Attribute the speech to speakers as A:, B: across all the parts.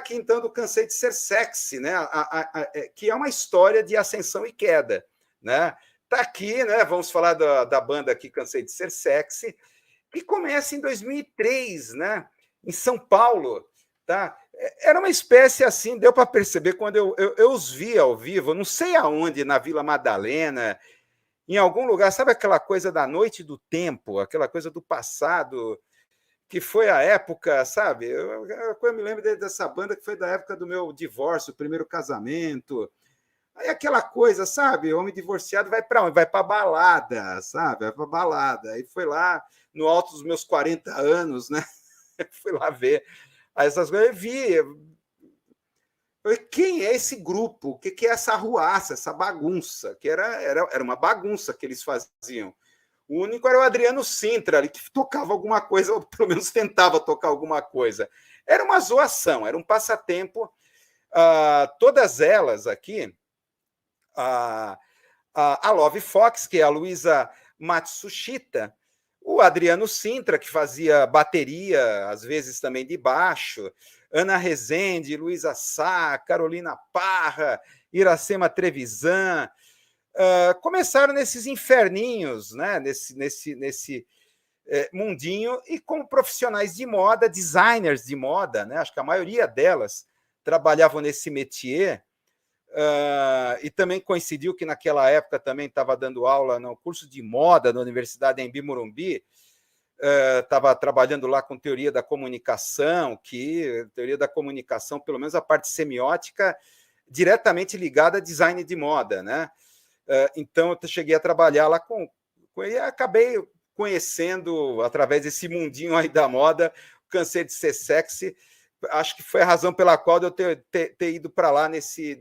A: aqui, então, do Cansei de Ser Sexy, né? Que é uma história de ascensão e queda, né? Tá aqui, né? Vamos falar da banda aqui, Cansei de Ser Sexy, que começa em 2003, né? Em São Paulo, tá? Era uma espécie assim, deu para perceber quando eu os vi ao vivo, não sei aonde, na Vila Madalena, em algum lugar, sabe aquela coisa da noite do tempo, aquela coisa do passado, que foi a época, sabe? Eu me lembro dessa banda que foi da época do meu divórcio, primeiro casamento. Aí aquela coisa, sabe? Homem divorciado vai para onde? Vai para balada, sabe? Vai para balada. Aí foi lá, no alto dos meus 40 anos, né? Fui lá ver. Aí essas coisas eu vi. Falei, quem é esse grupo? O que é essa arruaça, essa bagunça? Que era uma bagunça que eles faziam. O único era o Adriano Sintra, ali, que tocava alguma coisa, ou pelo menos tentava tocar alguma coisa. Era uma zoação, era um passatempo. Todas elas aqui, a Love Fox, que é a Luísa Matsushita, o Adriano Sintra, que fazia bateria, às vezes também de baixo, Ana Rezende, Luísa Sá, Carolina Parra, Iracema Trevisan, começaram nesses inferninhos, né? nesse mundinho, e como profissionais de moda, designers de moda, né? Acho que a maioria delas trabalhavam nesse métier, e também coincidiu que naquela época também estava dando aula no curso de moda da Universidade Embi Morumbi, estava trabalhando lá com teoria da comunicação, pelo menos a parte semiótica, diretamente ligada a design de moda, né? Então, eu cheguei a trabalhar lá com ele e acabei conhecendo, através desse mundinho aí da moda, Cansei de Ser Sexy. Acho que foi a razão pela qual eu ter ido para lá nesse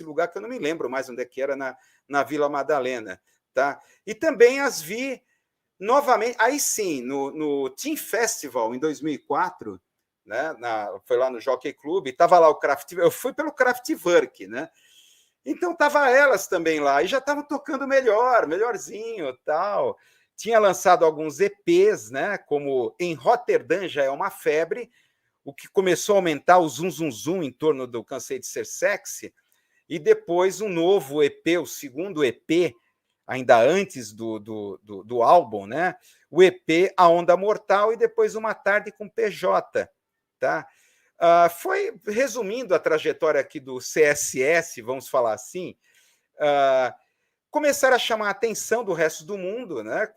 A: lugar que eu não me lembro mais onde é que era, na Vila Madalena. Tá? E também as vi novamente, aí sim, no Team Festival, em 2004, né? Foi lá no Jockey Club, estava lá o Kraftwerk, eu fui pelo Kraftwerk, né? Então tava elas também lá e já estavam tocando melhorzinho, tal. Tinha lançado alguns EPs, né? Como Em Roterdã Já É Uma Febre, o que começou a aumentar o zum zum zum em torno do Cansei de Ser Sexy, e depois um novo EP, o segundo EP, ainda antes do álbum, né? O EP A Onda Mortal, e depois Uma Tarde com PJ, tá? Foi, resumindo a trajetória aqui do CSS, vamos falar assim, começaram a chamar a atenção do resto do mundo, né?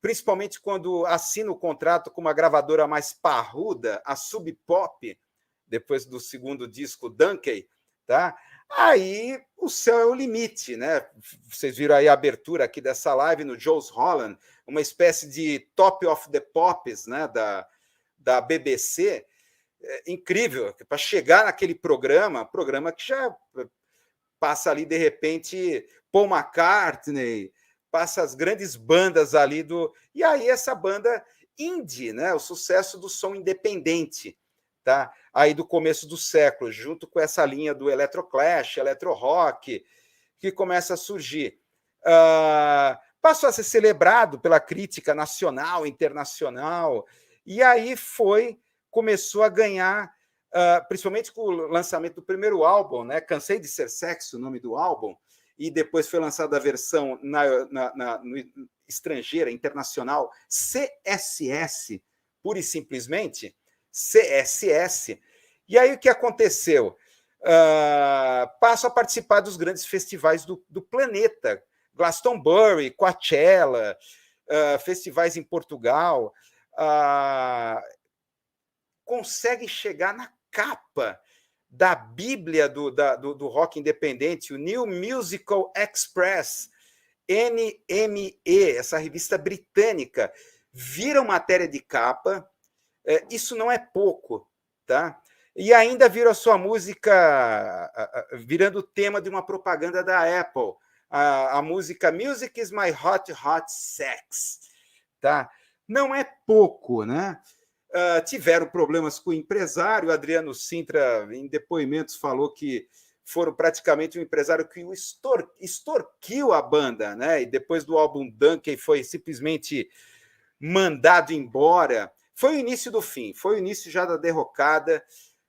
A: Principalmente quando assina o contrato com uma gravadora mais parruda, a Sub Pop, depois do segundo disco, Dunkey, tá? Aí o céu é o limite, né? Vocês viram aí a abertura aqui dessa live no Jools Holland, uma espécie de Top of the Pops, né? Da BBC. Incrível, para chegar naquele programa que já passa ali, de repente, Paul McCartney, passa as grandes bandas ali E aí essa banda indie, né? O sucesso do som independente, tá? Aí do começo do século, junto com essa linha do electroclash, electro-rock, que começa a surgir. Passou a ser celebrado pela crítica nacional, internacional, e aí começou a ganhar, principalmente com o lançamento do primeiro álbum, né? Cansei de Ser Sexy, o nome do álbum, e depois foi lançada a versão estrangeira, internacional, CSS, pura e simplesmente, CSS. E aí o que aconteceu? Passo a participar dos grandes festivais do planeta, Glastonbury, Coachella, festivais em Portugal, consegue chegar na capa da Bíblia do rock independente, o New Musical Express, NME, essa revista britânica, viram matéria de capa. Isso não é pouco, tá? E ainda viram a sua música virando tema de uma propaganda da Apple, a música Music is My Hot, Hot Sex, tá? Não é pouco, né? Tiveram problemas com o empresário. O Adriano Sintra, em depoimentos, falou que foram praticamente um empresário que extorquiu a banda, né? E depois do álbum Dunkey foi simplesmente mandado embora. Foi o início do fim, foi o início já da derrocada,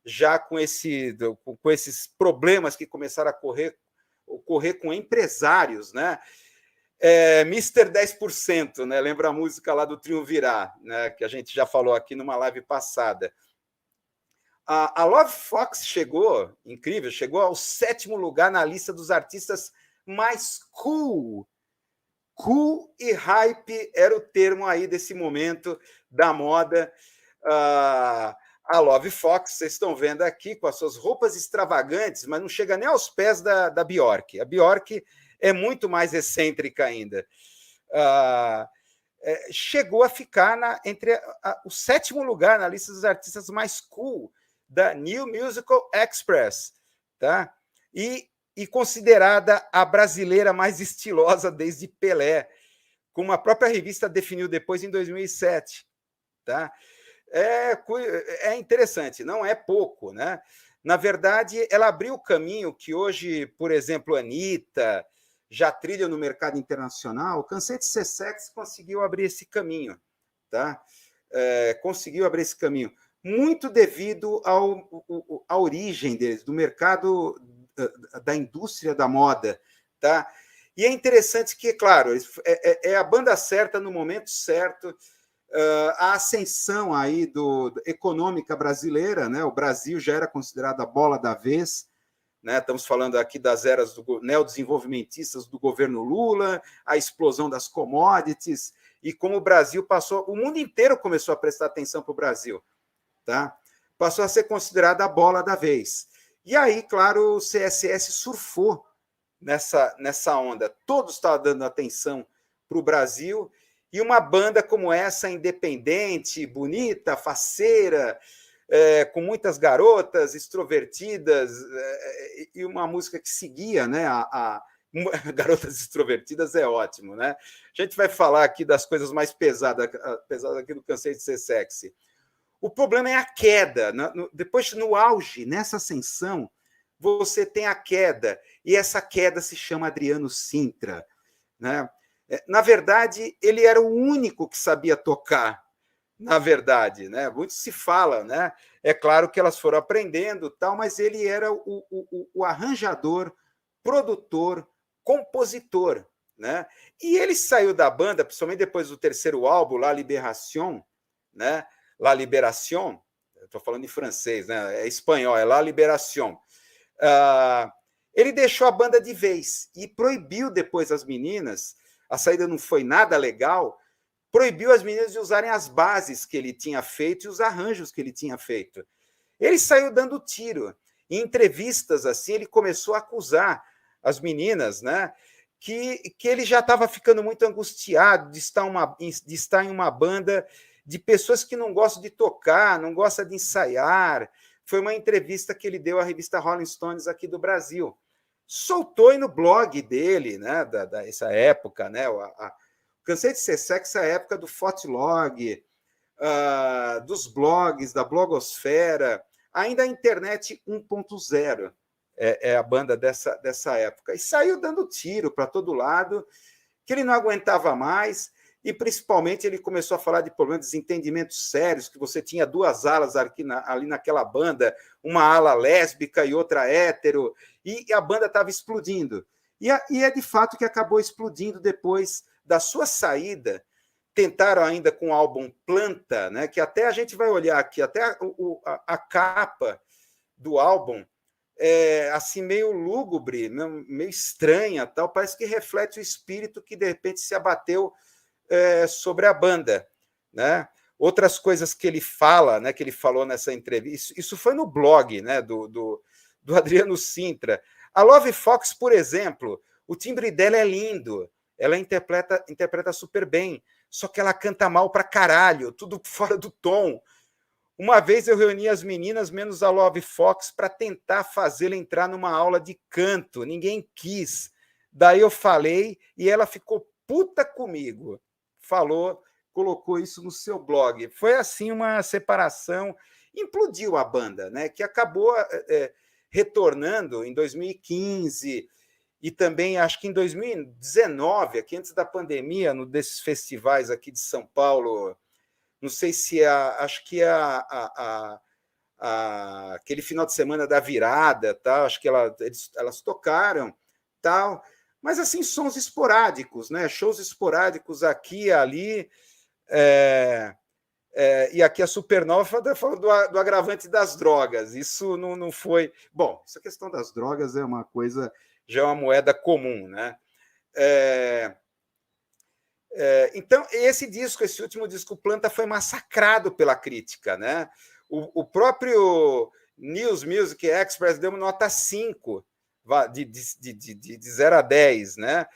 A: já com esses problemas que começaram a ocorrer com empresários, né? Mr. 10%, né? Lembra a música lá do Triunvirá, né? Que a gente já falou aqui numa live passada. A Love Fox chegou, incrível, chegou ao 7º lugar na lista dos artistas mais cool. Cool e hype era o termo aí desse momento da moda. A Love Fox, vocês estão vendo aqui, com as suas roupas extravagantes, mas não chega nem aos pés da Bjork. A Bjork é muito mais excêntrica ainda. Chegou a ficar entre o 7º lugar na lista dos artistas mais cool da New Musical Express, tá? E considerada a brasileira mais estilosa desde Pelé, como a própria revista definiu depois em 2007, tá? É interessante, não é pouco, né? Na verdade, ela abriu o caminho que hoje, por exemplo, a Anitta já trilha no mercado internacional. Cansei de Ser Sexy conseguiu abrir esse caminho, tá? Conseguiu abrir esse caminho, muito devido à origem deles, do mercado da indústria da moda, tá? E é interessante que, claro, é a banda certa no momento certo. A ascensão aí econômica brasileira, né? O Brasil já era considerado a bola da vez, né? Estamos falando aqui das eras neodesenvolvimentistas do governo Lula, a explosão das commodities, e como o Brasil o mundo inteiro começou a prestar atenção para o Brasil, tá? Passou a ser considerada a bola da vez. E aí, claro, o CSS surfou nessa onda. Todos estavam dando atenção para o Brasil, e uma banda como essa, independente, bonita, faceira, com muitas garotas extrovertidas, e uma música que seguia, né? Garotas extrovertidas é ótimo, né? A gente vai falar aqui das coisas mais pesadas aqui do Cansei de Ser Sexy. O problema é a queda. Depois, no auge, nessa ascensão, você tem a queda, e essa queda se chama Adriano Sintra, né? Na verdade, ele era o único que sabia tocar, na verdade, né? Muito se fala, né? É claro que elas foram aprendendo, tal, mas ele era o arranjador, produtor, compositor, né? E ele saiu da banda, principalmente depois do 3º álbum, La Libération, né? La Libération, estou falando em francês, né? É espanhol, é La Libération. Ele deixou a banda de vez e proibiu depois as meninas. A saída não foi nada legal, proibiu as meninas de usarem as bases que ele tinha feito e os arranjos que ele tinha feito. Ele saiu dando tiro. Em entrevistas, assim, ele começou a acusar as meninas, né, que ele já estava ficando muito angustiado de estar em uma banda de pessoas que não gostam de tocar, não gostam de ensaiar. Foi uma entrevista que ele deu à revista Rolling Stones aqui do Brasil. Soltou aí no blog dele, né, dessa época, né, Cansei de Ser Sexy, a época do Fotolog, dos blogs, da blogosfera, ainda a internet 1.0 é a banda dessa época. E saiu dando tiro para todo lado, que ele não aguentava mais, e principalmente ele começou a falar de problemas de desentendimentos sérios, que você tinha 2 alas ali naquela banda, uma ala lésbica e outra hétero, e a banda estava explodindo. E é de fato que acabou explodindo depois da sua saída. Tentaram ainda com o álbum Planta, né, que até a gente vai olhar aqui, até a capa do álbum é assim meio lúgubre, meio estranha, tal, parece que reflete o espírito que de repente se abateu sobre a banda, né? Outras coisas que ele fala, né, que ele falou nessa entrevista, isso foi no blog, né, do Adriano Sintra. A Love Fox, por exemplo, o timbre dela é lindo, ela interpreta super bem, só que ela canta mal pra caralho, tudo fora do tom. Uma vez eu reuni as meninas, menos a Love Fox, para tentar fazê-la entrar numa aula de canto. Ninguém quis. Daí eu falei e ela ficou puta comigo. Falou, colocou isso no seu blog. Foi assim uma separação. Implodiu a banda, né? Que acabou retornando em 2015 e também acho que em 2019, aqui antes da pandemia, desses festivais aqui de São Paulo. Não sei se acho que a aquele final de semana da virada, tal, acho que elas tocaram, tal, mas assim, sons esporádicos, né? Shows esporádicos aqui e ali. E aqui a Supernova falou do agravante das drogas. Isso não foi. Bom, essa questão das drogas é uma coisa, já é uma moeda comum, né? Então, esse último disco Planta, foi massacrado pela crítica, né? O próprio News Music Express deu uma nota 5, de 0 a 10, né?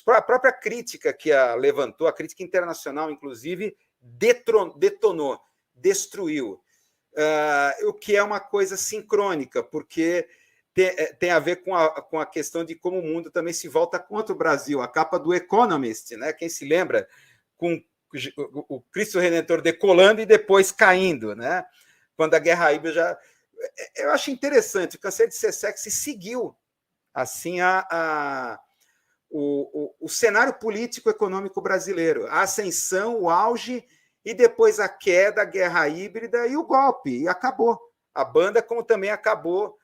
A: A própria crítica que a levantou, a crítica internacional, inclusive, detonou, destruiu. O que é uma coisa sincrônica, porque tem a ver com a questão de como o mundo também se volta contra o Brasil. A capa do Economist, né? Quem se lembra, com o Cristo Redentor decolando e depois caindo, né? Quando a guerra híbrida já... Eu acho interessante, o Cansei de Ser Sexy seguiu assim o cenário político-econômico brasileiro, a ascensão, o auge, e depois a queda, a guerra híbrida e o golpe, e acabou. A banda, como também acabou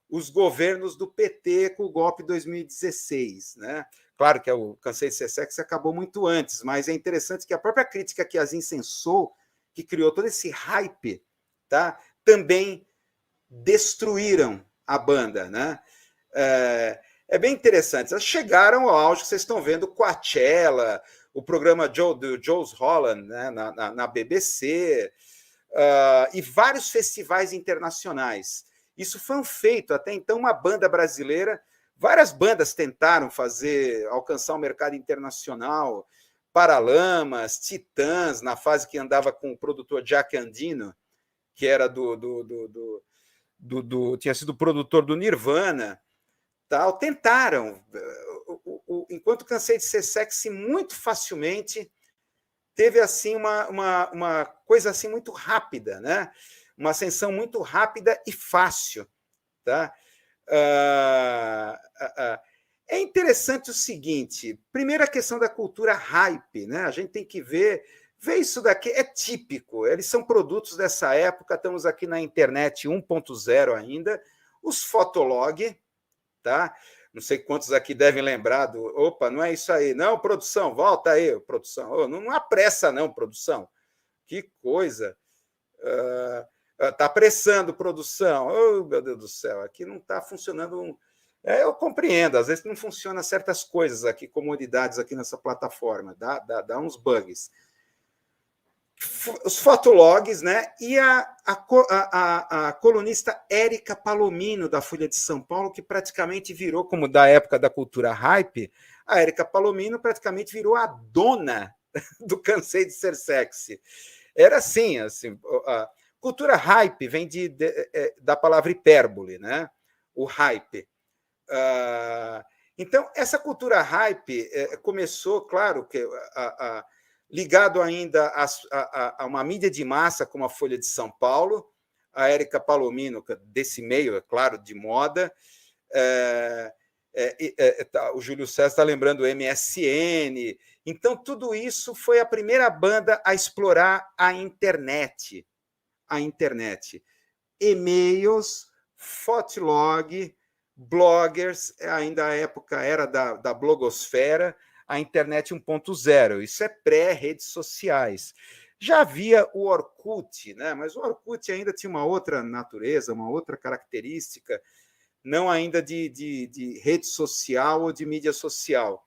A: os governos do PT com o golpe de 2016. Né? Claro que o Cansei de Ser Sexy acabou muito antes, mas é interessante que a própria crítica que as incensou, que criou todo esse hype, tá? Também destruíram a banda. Né? É bem interessante. Elas chegaram ao auge que vocês estão vendo, Coachella, o programa do Jools Holland, né, na BBC, e vários festivais internacionais. Isso foi um feito. Até então, uma banda brasileira, várias bandas tentaram alcançar o mercado internacional, Paralamas, Titãs, na fase que andava com o produtor Jack Andino, que era tinha sido produtor do Nirvana, tal, tentaram. Enquanto Cansei de Ser Sexy, muito facilmente teve assim uma coisa assim muito rápida, né? Uma ascensão muito rápida e fácil. Tá? É interessante o seguinte: primeiro, a questão da cultura hype, né? A gente tem que ver isso daqui, é típico, eles são produtos dessa época. Estamos aqui na internet 1.0 ainda, os Fotolog, tá? Não sei quantos aqui devem lembrar opa, não é isso aí. Não, produção, volta aí, produção. Não apressa, não, produção. Que coisa. Está apressando, produção. Oh, meu Deus do céu, aqui não está funcionando. Eu compreendo, às vezes não funcionam certas coisas aqui, comodidades aqui nessa plataforma, dá uns bugs. Os fotologs, né? E a colunista Érica Palomino, da Folha de São Paulo, que praticamente virou, como da época da cultura hype, a Érica Palomino praticamente virou a dona do Cansei de Ser Sexy. Era assim, a cultura hype vem da palavra hipérbole, né? O hype. Então, essa cultura hype começou, claro, que ligado ainda a uma mídia de massa como a Folha de São Paulo, a Érica Palomino, desse meio, é claro, de moda. O Júlio César está lembrando o MSN. Então, tudo isso foi a primeira banda a explorar a internet. E-mails, Fotolog, bloggers, ainda a época era da blogosfera, a internet 1.0. Isso é pré-redes sociais. Já havia o Orkut, né? Mas o Orkut ainda tinha uma outra natureza, uma outra característica, não ainda de rede social ou de mídia social.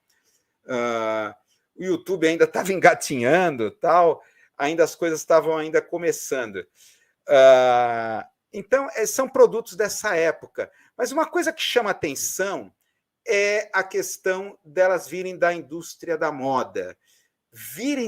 A: O YouTube ainda estava engatinhando, tal, ainda as coisas estavam ainda começando. Então, são produtos dessa época. Mas uma coisa que chama atenção é a questão delas virem da indústria da moda. Virem